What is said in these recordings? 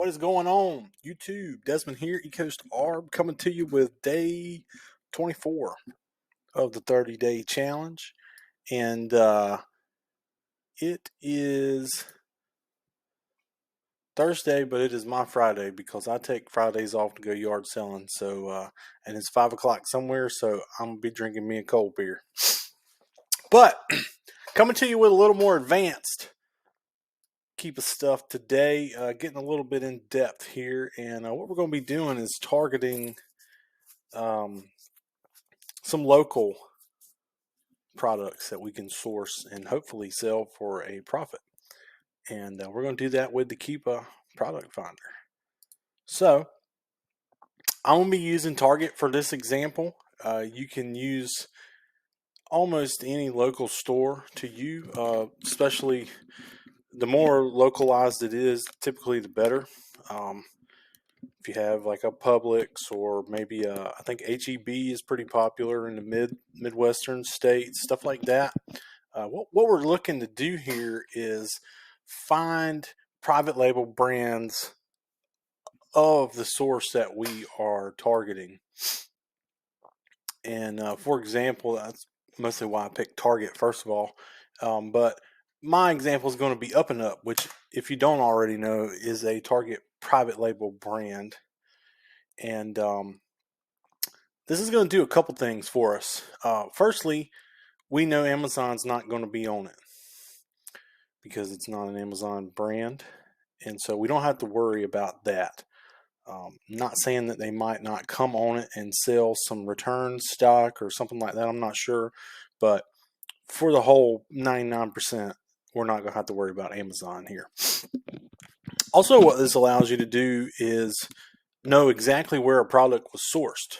What is going on, YouTube? Desmond here, ECoastArb, coming to you with day 24 of the 30-day challenge. And it is Thursday, but it is my Friday because I take Fridays off to go yard selling. And it's 5 o'clock somewhere, so I'm going to be drinking me a cold beer. But coming to you with a little more advanced Keepa stuff today, getting a little bit in depth here. And what we're going to be doing is targeting some local products that we can source and hopefully sell for a profit. And we're going to do that with the Keepa product finder. So I'm going to be using Target for this example. You can use almost any local store to you, especially the more localized it is, typically the better. If you have like a Publix or maybe I think HEB is pretty popular in the Midwestern states, stuff like that. What we're looking to do here is find private label brands of the source that we are targeting. And for example, that's mostly why I picked Target first of all. But my example is going to be Up and Up, which, if you don't already know, is a Target private label brand. And this is going to do a couple things for us. Firstly, we know Amazon's not going to be on it because it's not an Amazon brand. And so we don't have to worry about that. Not saying that they might not come on it and sell some return stock or something like that. I'm not sure. But for the whole 99%, we're not going to have to worry about Amazon here. Also, what this allows you to do is know exactly where a product was sourced.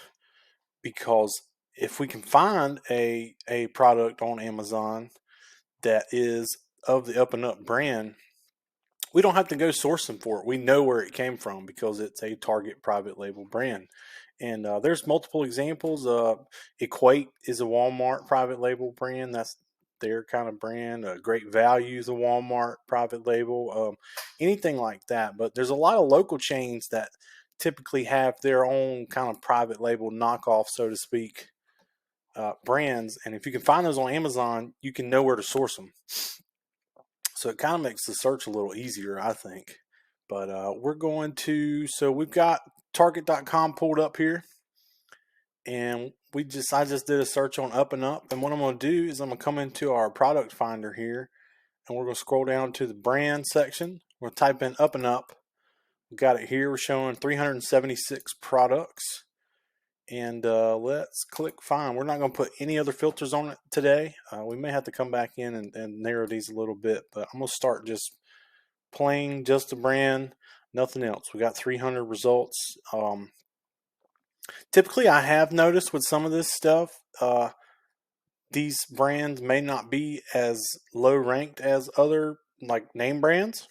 Because if we can find a product on Amazon that is of the Up and Up brand, we don't have to go sourcing for it. We know where it came from because it's a Target private label brand. And there's multiple examples. Equate is a Walmart private label brand. That's their kind of brand. Great Value is a Walmart private label. Anything like that. But there's a lot of local chains that typically have their own kind of private label knockoff, so to speak, brands. And if you can find those on Amazon, you can know where to source them. So it kind of makes the search a little easier, I think. But we're going to, so we've got Target.com pulled up here. And I just did a search on Up and Up. And what I'm going to do is I'm going to come into our product finder here. And we're going to scroll down to the brand section. We're going to type in Up and Up. We've got it here. We're showing 376 products. And let's click find. We're not going to put any other filters on it today. We may have to come back in and narrow these a little bit, but I'm going to start just plain, just a brand, nothing else. We got 300 results. Typically, I have noticed with some of this stuff, these brands may not be as low ranked as other like name brands.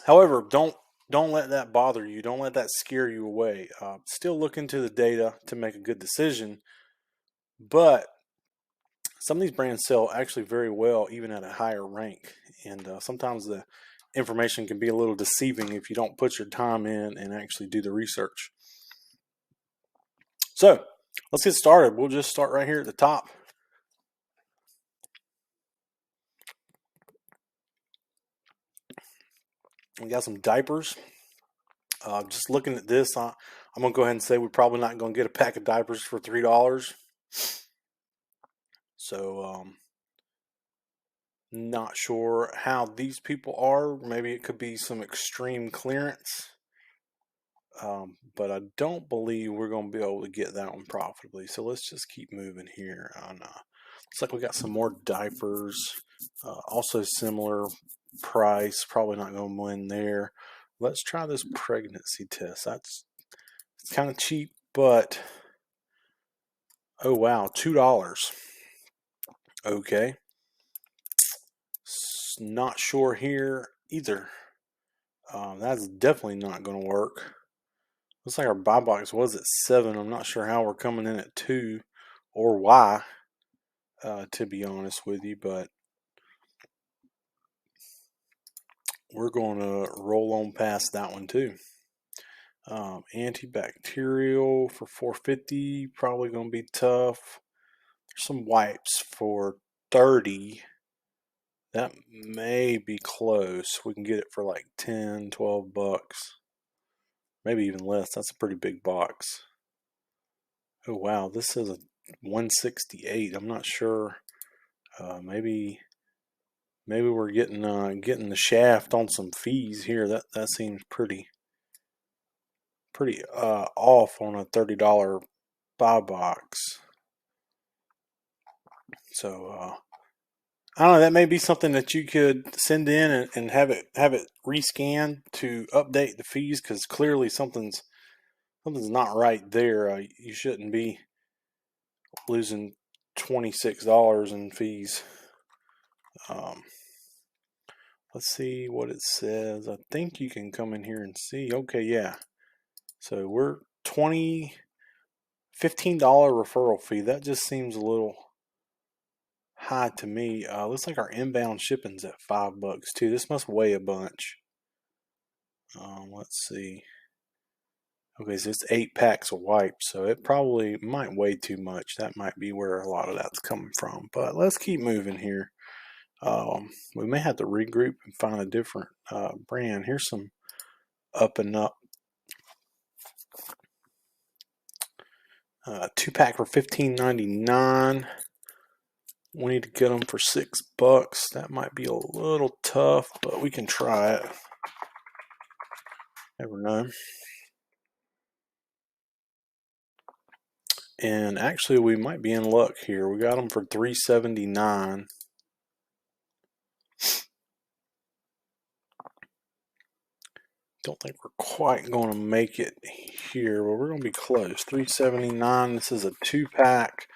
However, don't let that bother you. Don't let that scare you away. Still look into the data to make a good decision. But some of these brands sell actually very well, even at a higher rank. And sometimes the information can be a little deceiving if you don't put your time in and actually do the research. So let's get started. We'll just start right here at the top. We got some diapers. Just looking at this, I'm going to go ahead and say we're probably not going to get a pack of diapers for $3. So, not sure how these people are. Maybe it could be some extreme clearance. But I don't believe we're going to be able to get that one profitably. So let's just keep moving here. Looks like we got some more diapers. Also similar price. Probably not going to win there. Let's try this pregnancy test. It's kind of cheap, but oh wow, $2. Okay. Not sure here either. That's definitely not going to work. Looks like our buy box was at 7. I'm not sure how we're coming in at 2 or why, to be honest with you, but we're going to roll on past that one too. Antibacterial for 450, probably going to be tough. There's some wipes for 30. That may be close. We can get it for like 10, 12 bucks. Maybe even less. That's a pretty big box. Oh wow, this is a 168. I'm not sure. Maybe we're getting the shaft on some fees here. That seems pretty off on a $30 buy box. So I don't know. That may be something that you could send in and have it rescanned to update the fees, because clearly something's not right there. You shouldn't be losing $26 in fees. Let's see what it says. I think you can come in here and see. Okay, yeah. So we're $15 referral fee. That just seems a little high to me. Looks like our inbound shipping's at $5 too. This must weigh a bunch. Let's see. Okay, so it's 8 packs of wipes, so it probably might weigh too much. That might be where a lot of that's coming from. But let's keep moving here. We may have to regroup and find a different brand. Here's some Up and Up. 2-pack for $15.99. We need to get them for $6. That might be a little tough, but we can try it. Never know. And actually, we might be in luck here. We got them for $3.79. Don't think we're quite going to make it here, but we're going to be close. $3.79. This is a 2-pack.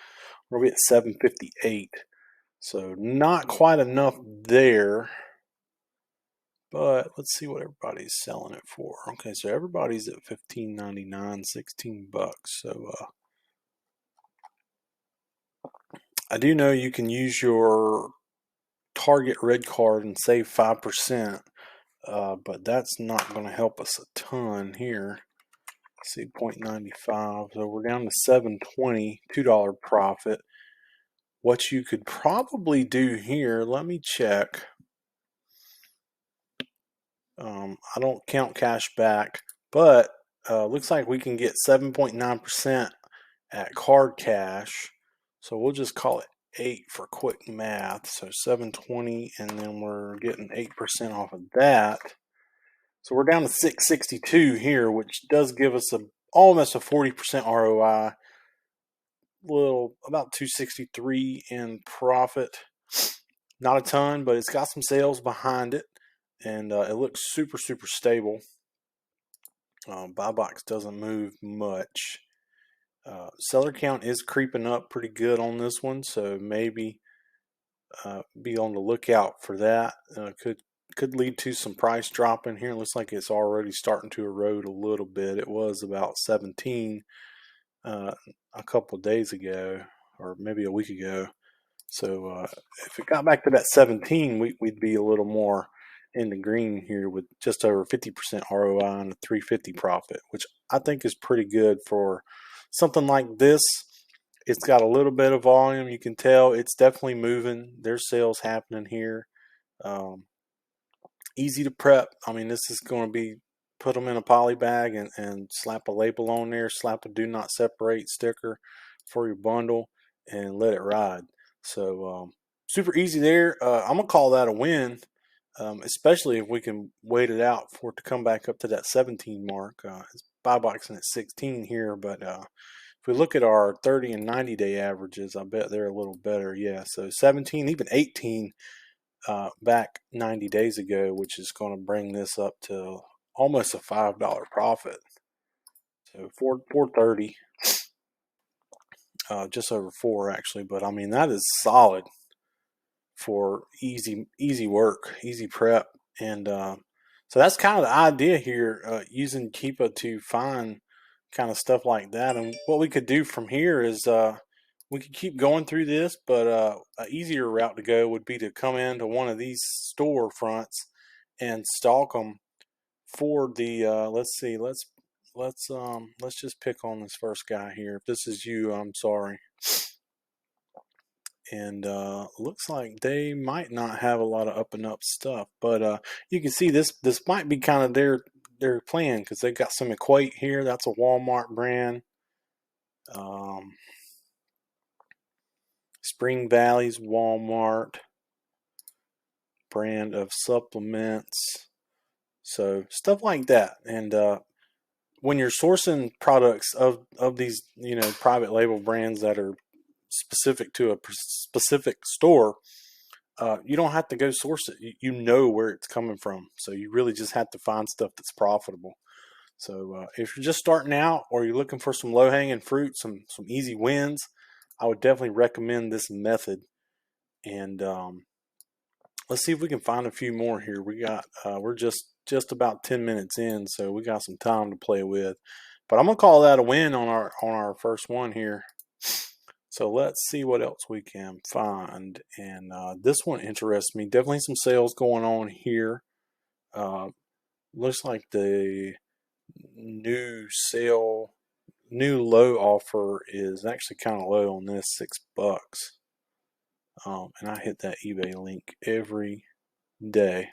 We're going to be at $7.58. So not quite enough there. But let's see what everybody's selling it for. Okay, so everybody's at $15.99, $16. So I do know you can use your Target red card and save 5%, but that's not going to help us a ton here. Let's see, 0.95. So we're down to $7.20, $2 profit. What you could probably do here, let me check. I don't count cash back, but looks like we can get 7.9% at card cash. So we'll just call it 8 for quick math. So 720, and then we're getting 8% off of that. So we're down to 662 here, which does give us almost a 40% ROI. About 263 in profit. Not a ton, but it's got some sales behind it, and it looks super stable. Buy box doesn't move much. Seller count is creeping up pretty good on this one, so maybe be on the lookout for that. Could lead to some price dropping here. It looks like it's already starting to erode a little bit. It was about 17 a couple of days ago, or maybe a week ago. So if it got back to that 17, we'd be a little more in the green here with just over 50% ROI and a 350 profit, which I think is pretty good for something like this. It's got a little bit of volume. You can tell it's definitely moving. There's sales happening here. Easy to prep. I mean, this is going to be put them in a poly bag and slap a label on there, slap a do not separate sticker for your bundle, and let it ride. So super easy there. I'm going to call that a win, especially if we can wait it out for it to come back up to that 17 mark. It's buy boxing at 16 here, but if we look at our 30 and 90 day averages, I bet they're a little better. Yeah, so 17, even 18 back 90 days ago, which is going to bring this up to almost a $5 profit. So 430, just over 4 actually. But I mean, that is solid for easy work, easy prep. And so that's kind of the idea here, using Keepa to find kind of stuff like that. And what we could do from here is we could keep going through this, but an easier route to go would be to come into one of these storefronts and stalk them for the let's see, let's just pick on this first guy here. If this is you, I'm sorry. And looks like they might not have a lot of up and up stuff, but you can see this might be kind of their plan, because they got some Equate here. That's a Walmart brand. Spring Valley's Walmart brand of supplements. So stuff like that. And when you're sourcing products of these, private label brands that are specific to a specific store, you don't have to go source it. You know where it's coming from. So you really just have to find stuff that's profitable. So if you're just starting out, or you're looking for some low-hanging fruit, some easy wins, I would definitely recommend this method. And let's see if we can find a few more here. We're just about 10 minutes in, so we got some time to play with. But I'm gonna call that a win on our first one here. So let's see what else we can find. And this one interests me. Definitely some sales going on here. Looks like the new low offer is actually kind of low on this, $6. And I hit that eBay link every day.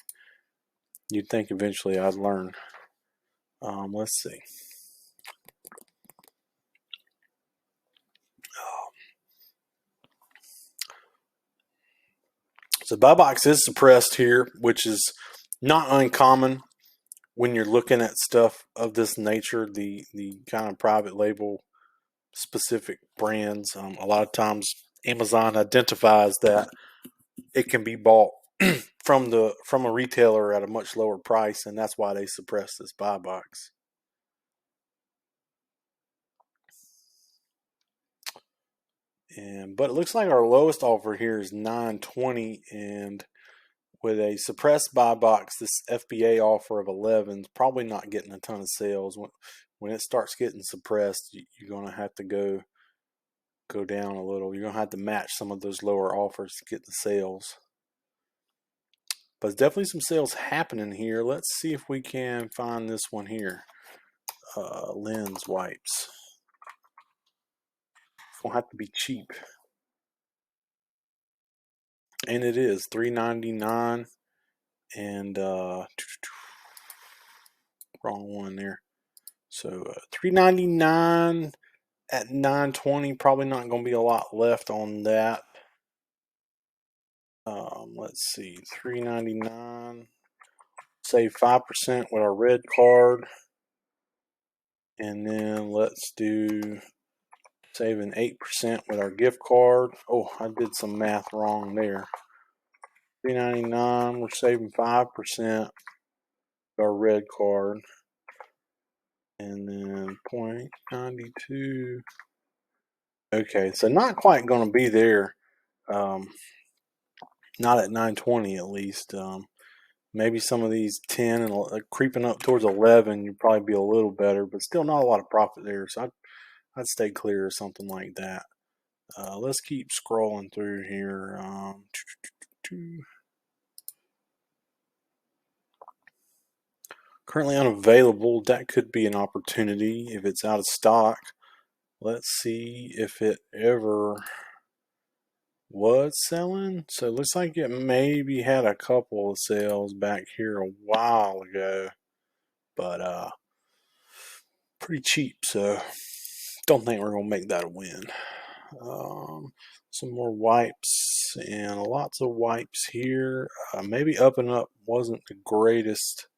You'd think eventually I'd learn. Let's see. So buy box is suppressed here, which is not uncommon when you're looking at stuff of this nature, the kind of private label specific brands. A lot of times Amazon identifies that it can be bought from a retailer at a much lower price, and that's why they suppress this buy box. But it looks like our lowest offer here is $9.20, and with a suppressed buy box, this FBA offer of 11 is probably not getting a ton of sales. When it starts getting suppressed, you're going to have to go down a little. You're going to have to match some of those lower offers to get the sales. But there's definitely some sales happening here. Let's see if we can find this one here. Lens wipes. It's going to have to be cheap. And it is $3.99. And wrong one there. So $3.99 at $9.20. Probably not going to be a lot left on that. Let's see, $3.99. Save 5% with our red card. And then let's do saving 8% with our gift card. Oh, I did some math wrong there. $3.99, we're saving 5% with our red card. And then 0.92. Okay, so not quite going to be there. Not at 9.20 at least. Maybe some of these 10 and creeping up towards 11, you'd probably be a little better, but still not a lot of profit there. So I'd stay clear of something like that. Let's keep scrolling through here. Currently unavailable. That could be an opportunity if it's out of stock. Let's see if it ever was selling. So it looks like it maybe had a couple of sales back here a while ago, but pretty cheap. So don't think we're gonna make that a win. Some more wipes, and lots of wipes here. Maybe Up and Up wasn't the greatest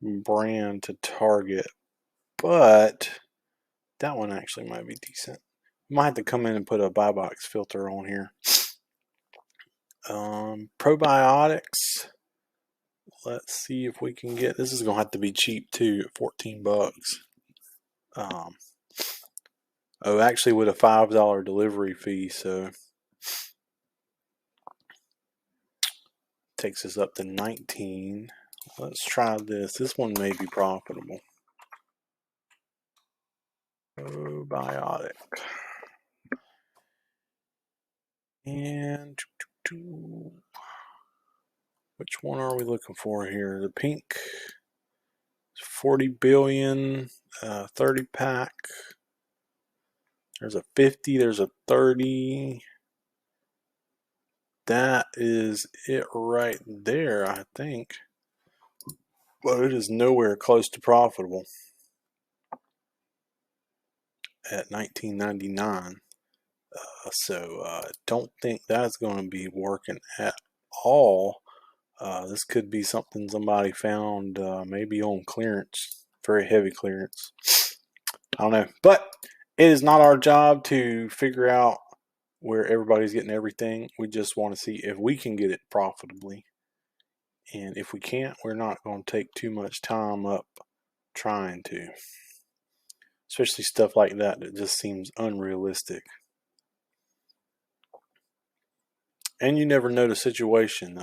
brand to target, but that one actually might be decent. Might have to come in and put a buy box filter on here. Probiotics. Let's see if we can get. This is gonna have to be cheap too, at $14. Oh, actually, with a $5 delivery fee, so takes us up to 19. Let's try this. This one may be profitable. Probiotic. And Which one are we looking for here? The pink 40 billion, 30 pack. There's a 50, there's a 30. That is it right there, I think. But it is nowhere close to profitable at $19.99. So don't think that's going to be working at all. This could be something somebody found maybe on clearance, very heavy clearance. I don't know. But it is not our job to figure out where everybody's getting everything. We just want to see if we can get it profitably. And if we can't, we're not going to take too much time up trying to. Especially stuff like that just seems unrealistic. And you never know the situation.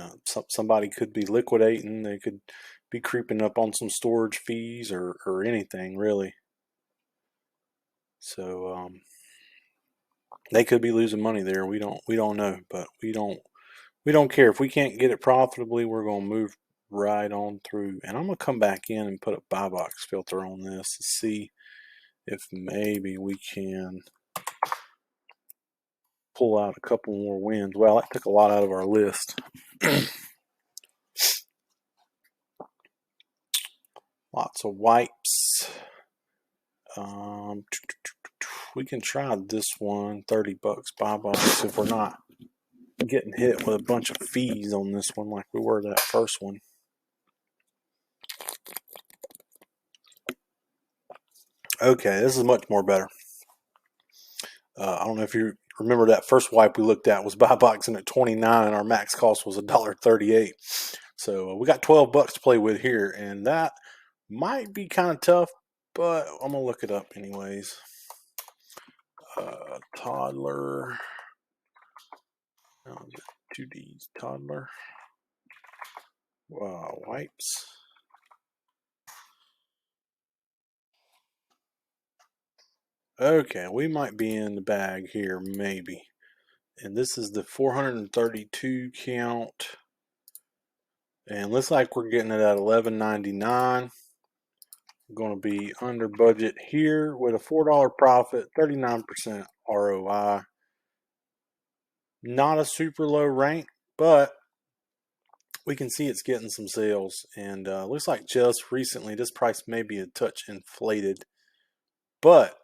Somebody could be liquidating. They could be creeping up on some storage fees or anything really. So they could be losing money there. We don't know, but we don't care. If we can't get it profitably, we're going to move right on through. And I'm going to come back in and put a buy box filter on this to see if maybe we can pull out a couple more wins. Well, that took a lot out of our list. Lots of wipes. We can try this one, $30 buy box, if we're not getting hit with a bunch of fees on this one like we were that first one. Okay, this is much more better. I don't know if you remember that first wipe we looked at was buy boxing at $29 and our max cost was $1.38. So we got $12 to play with here, and that might be kind of tough, but I'm gonna look it up anyways. Toddler. 2D's toddler. Wow, wipes. Okay, we might be in the bag here, maybe. And this is the 432 count. And looks like we're getting it at $11.99. Going to be under budget here with a $4 profit, 39% ROI. Not a super low rank, but we can see it's getting some sales. And looks like just recently this price may be a touch inflated, but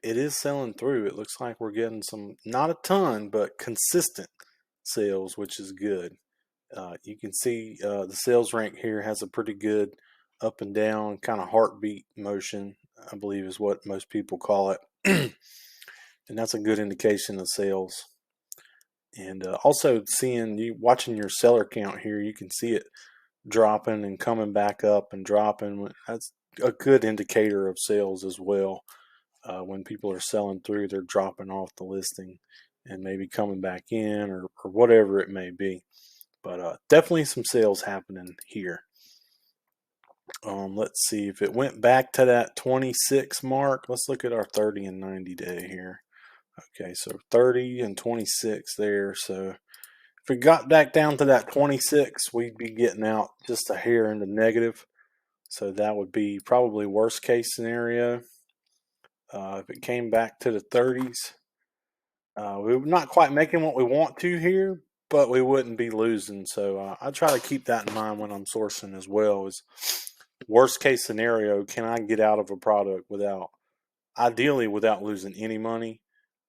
it is selling through. It looks like we're getting some, not a ton, but consistent sales, which is good. You can see the sales rank here has a pretty good up and down kind of heartbeat motion, I believe is what most people call it. And that's a good indication of sales. And also watching your seller count here, you can see it dropping and coming back up and dropping. That's a good indicator of sales as well. When people are selling through, they're dropping off the listing and maybe coming back in or whatever it may be. But definitely some sales happening here. Let's see if it went back to that 26 mark. Let's look at our 30 and 90 day here. Okay, so 30 and 26 there. So if we got back down to that 26, we'd be getting out just a hair in the negative. So that would be probably worst case scenario. If it came back to the 30s, we're not quite making what we want to here, but we wouldn't be losing. So I try to keep that in mind when I'm sourcing as well. Is worst case scenario, can I get out of a product ideally without losing any money?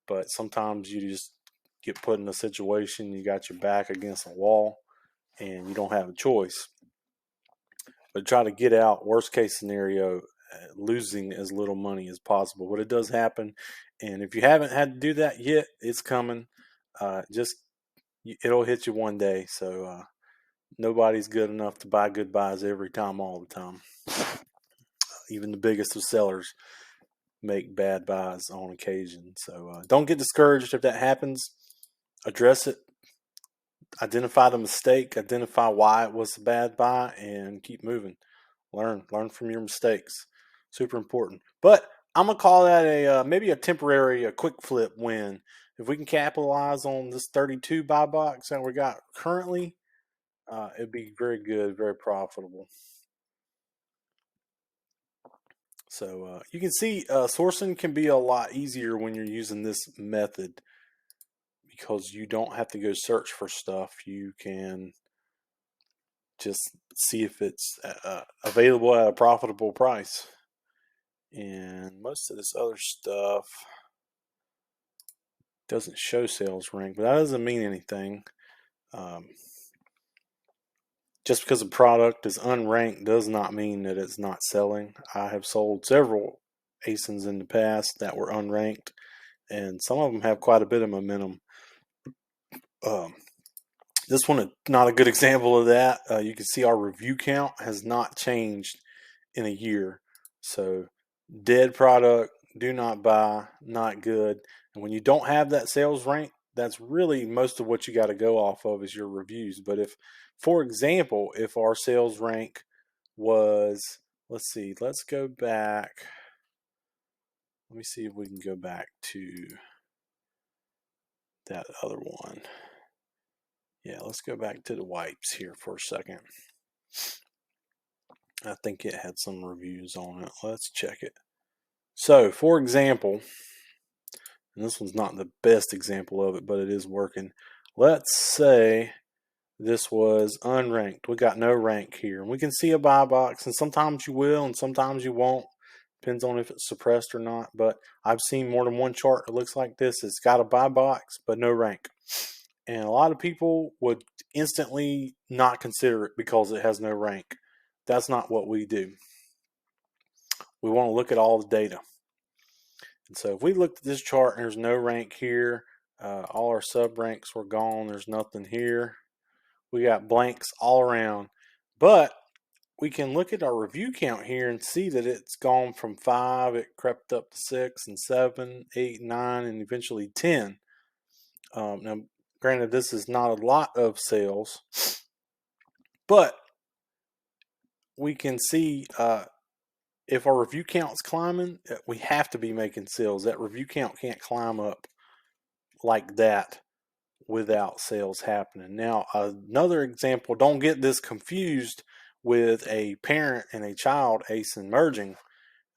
But sometimes you just get put in a situation, you got your back against a wall, and you don't have a choice. But try to get out, worst case scenario, losing as little money as possible. But it does happen, and if you haven't had to do that yet, it's coming. It'll hit you one day. So nobody's good enough to buy good buys every time, all the time. Even the biggest of sellers make bad buys on occasion. So don't get discouraged if that happens. Address it. Identify the mistake. Identify why it was a bad buy, and keep moving. Learn from your mistakes. Super important. But I'm gonna call that maybe a temporary, a quick flip win. If we can capitalize on this 32 buy box that we got currently, It'd be very good, very profitable. So you can see sourcing can be a lot easier when you're using this method because you don't have to go search for stuff. You can just see if it's available at a profitable price. And most of this other stuff doesn't show sales rank, but that doesn't mean anything. Just because a product is unranked does not mean that it's not selling. I have sold several ASINs in the past that were unranked, and some of them have quite a bit of momentum. Um, this one is not a good example of that. You can see our review count has not changed in a year. So, dead product, do not buy, not good. And when you don't have that sales rank, that's really most of what you got to go off of is your reviews. But if, for example, if our sales rank was, let's see, let's go back. Let me see if we can go back to that other one. Yeah, let's go back to the wipes here for a second. I think it had some reviews on it. Let's check it. So, for example, and this one's not the best example of it, but it is working. Let's say this was unranked. We got no rank here. And we can see a buy box, and sometimes you will and sometimes you won't. Depends on if it's suppressed or not. But I've seen more than one chart that looks like this. It's got a buy box, but no rank. And a lot of people would instantly not consider it because it has no rank. That's not what we do. We want to look at all the data. And so if we looked at this chart and there's no rank here, all our sub ranks were gone. There's nothing here. We got blanks all around. But we can look at our review count here and see that it's gone from 5, it crept up to 6 and 7, 8, 9, and eventually 10. Now, granted, this is not a lot of sales, but we can see if our review count's climbing, we have to be making sales. That review count can't climb up like that without sales happening. Now, another example, don't get this confused with a parent and a child ASIN merging.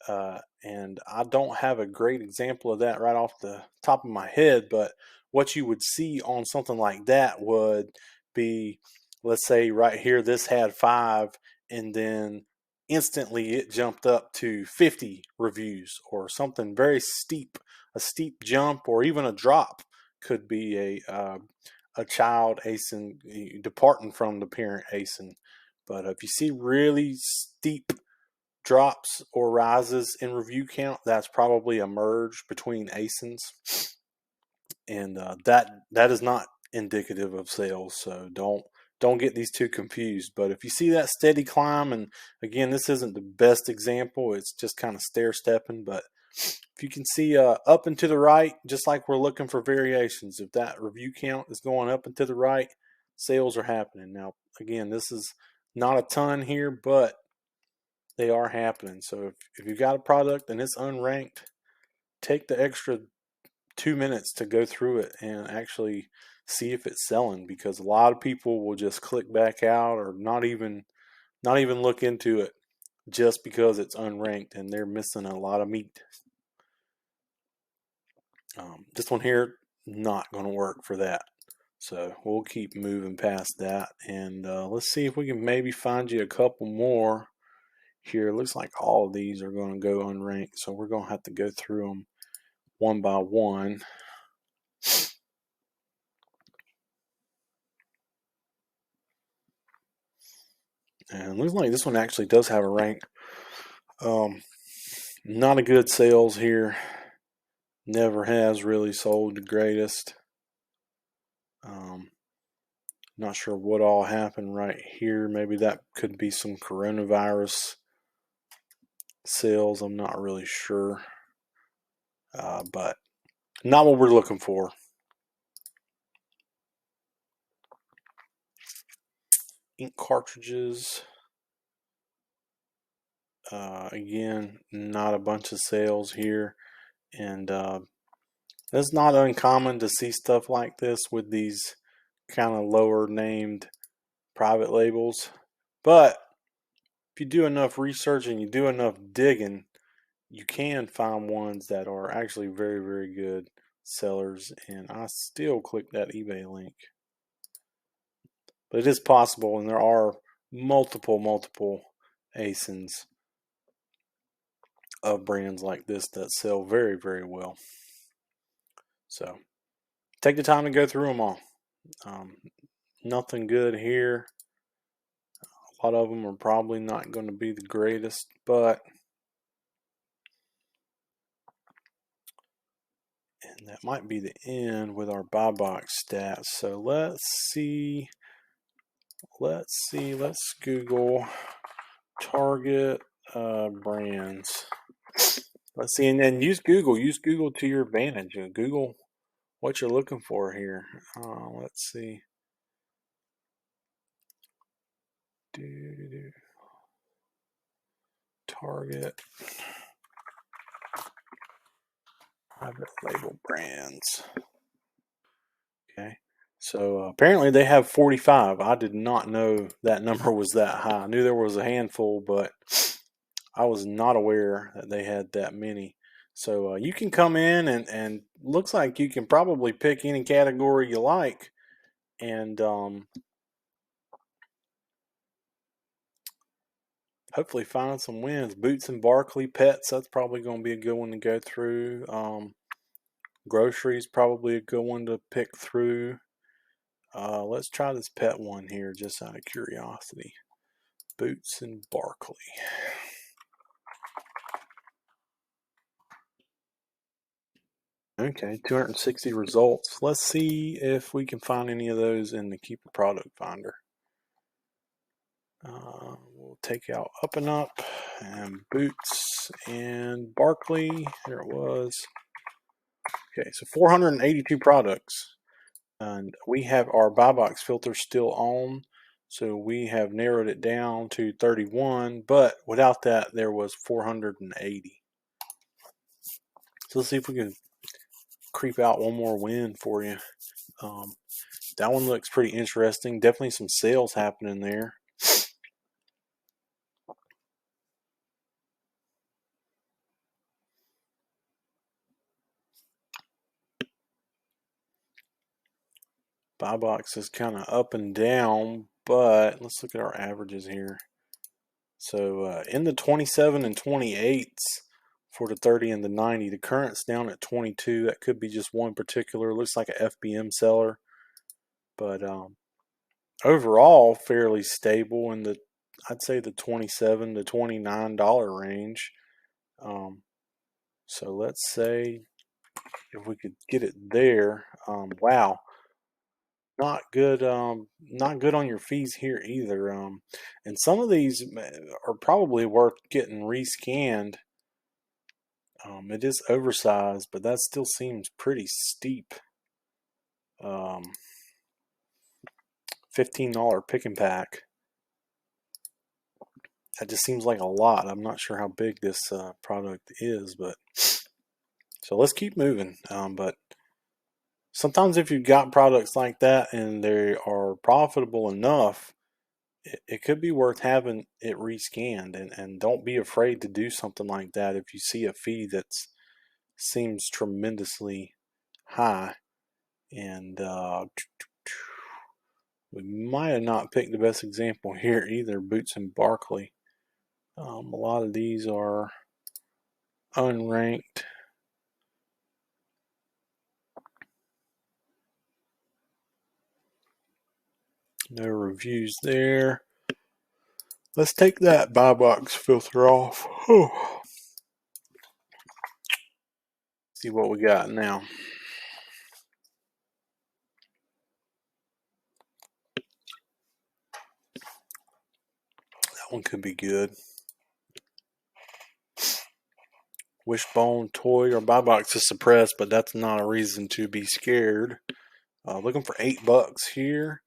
And I don't have a great example of that right off the top of my head, but what you would see on something like that would be, let's say right here, this had 5, and then instantly it jumped up to 50 reviews or something very steep, a steep jump or even a drop could be a child ASIN departing from the parent ASIN. But if you see really steep drops or rises in review count, that's probably a merge between ASINs, and that is not indicative of sales. So don't get these two confused. But if you see that steady climb, and again, this isn't the best example, it's just kind of stair stepping, but if you can see up and to the right, just like we're looking for variations, if that review count is going up and to the right, sales are happening. Now, again, this is not a ton here, but they are happening. So if you got a product and it's unranked, take the extra 2 minutes to go through it and actually see if it's selling, because a lot of people will just click back out or not even look into it just because it's unranked, and they're missing a lot of meat. This one here, not going to work for that. So we'll keep moving past that, and let's see if we can maybe find you a couple more here. It looks like all of these are going to go unranked, so we're going to have to go through them one by one. And it looks like this one actually does have a rank. Not a good sales here. Never has really sold the greatest. Not sure what all happened right here. Maybe that could be some coronavirus sales. I'm not really sure. But not what we're looking for. Ink cartridges. Again, not a bunch of sales here. And it's not uncommon to see stuff like this with these kind of lower named private labels. But if you do enough research and you do enough digging, you can find ones that are actually very, very good sellers. And I still click that eBay link. But it is possible, and there are multiple ASINs of brands like this that sell very, very well. So take the time to go through them all. Nothing good here. A lot of them are probably not going to be the greatest, but and that might be the end with our buy box stats. So let's see. Let's Google Target brands. Let's see, and then use Google. Use Google to your advantage. Google what you're looking for here. Let's see. Target private label brands. Okay. So apparently they have 45. I did not know that number was that high. I knew there was a handful, but I was not aware that they had that many. So you can come in and looks like you can probably pick any category you like. And hopefully find some wins. Boots and Barkley pets, that's probably going to be a good one to go through. Groceries, probably a good one to pick through. Let's try this pet one here just out of curiosity. Boots and Barkley. Okay, 260 results. Let's see if we can find any of those in the Keepa product finder. We'll take out Up and Up and Boots and Barkley. There it was. Okay, so 482 products. And we have our buy box filter still on. So we have narrowed it down to 31, but without that, there was 480. So let's see if we can creep out one more win for you. That one looks pretty interesting. Definitely some sales happening there. Buy box is kind of up and down, but let's look at our averages here. So in the 27 and 28s for the 30 and the 90, the current's down at 22. That could be just one particular. Looks like a FBM seller, but overall fairly stable in the, I'd say the $27 to $29 range. So let's say if we could get it there. Wow, not good. Not good on your fees here either. And some of these are probably worth getting rescanned. It is oversized, but that still seems pretty steep. $15 pick and pack. That just seems like a lot. I'm not sure how big this product is, but so let's keep moving. But sometimes if you've got products like that and they are profitable enough, it could be worth having it rescanned. And don't be afraid to do something like that if you see a fee that seems tremendously high. And we might have not picked the best example here either, Boots and Barkley. A lot of these are unranked. No reviews there. Let's take that buy box filter off. See what we got now. That one could be good. Wishbone, toy, or buy box is suppressed, but that's not a reason to be scared. Looking for $8 here.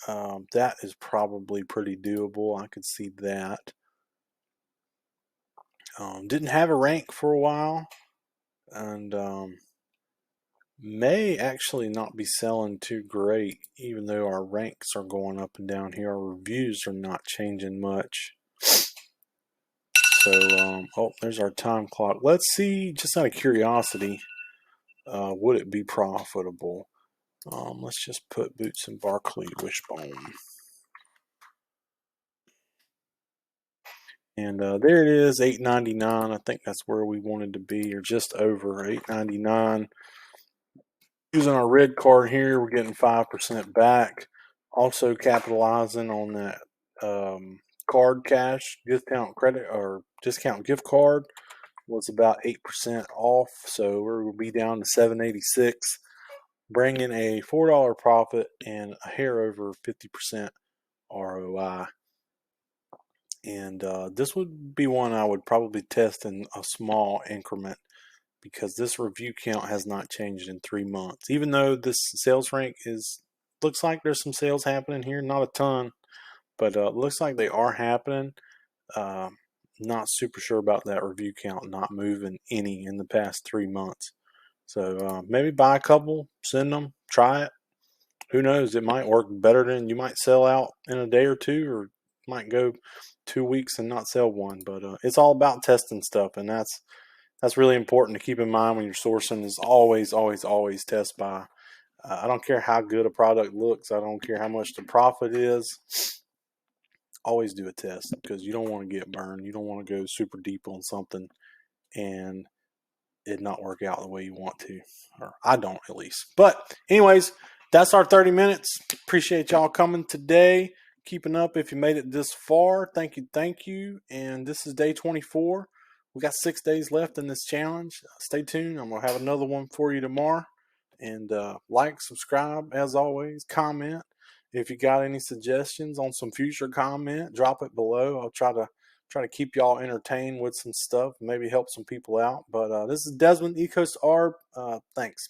That is probably pretty doable. I could see that. Didn't have a rank for a while, and may actually not be selling too great, even though our ranks are going up and down here. Our reviews are not changing much. So, oh, there's our time clock. Let's see, just out of curiosity, would it be profitable? Let's just put Boots and Barkley Wishbone. And there it is, $8.99. I think that's where we wanted to be, or just over $8.99. Using our red card here, we're getting 5% back. Also capitalizing on that card cash discount credit or discount gift card was about 8% off. So we'll be down to $7.86, bringing a $4 profit and a hair over 50% ROI. And this would be one I would probably test in a small increment, because this review count has not changed in 3 months. Even though this sales rank looks like there's some sales happening here, not a ton, but looks like they are happening. Not super sure about that review count not moving any in the past 3 months. So maybe buy a couple, send them, try it. Who knows? It might work better than you might sell out in a day or two, or might go 2 weeks and not sell one. But it's all about testing stuff, and that's really important to keep in mind when you're sourcing. Is always, always, always test buy. I don't care how good a product looks. I don't care how much the profit is. Always do a test, because you don't want to get burned. You don't want to go super deep on something and it not work out the way you want to, or I don't, at least. But anyways, that's our 30 minutes. Appreciate y'all coming today, keeping up. If you made it this far, thank you. And this is day 24. We got 6 days left in this challenge. Stay tuned. I'm gonna have another one for you tomorrow. And like, subscribe, as always, comment. If you got any suggestions on some future comment, drop it below. I'll try to keep y'all entertained with some stuff, maybe help some people out. But this is Desmond, ECoastArb. Thanks.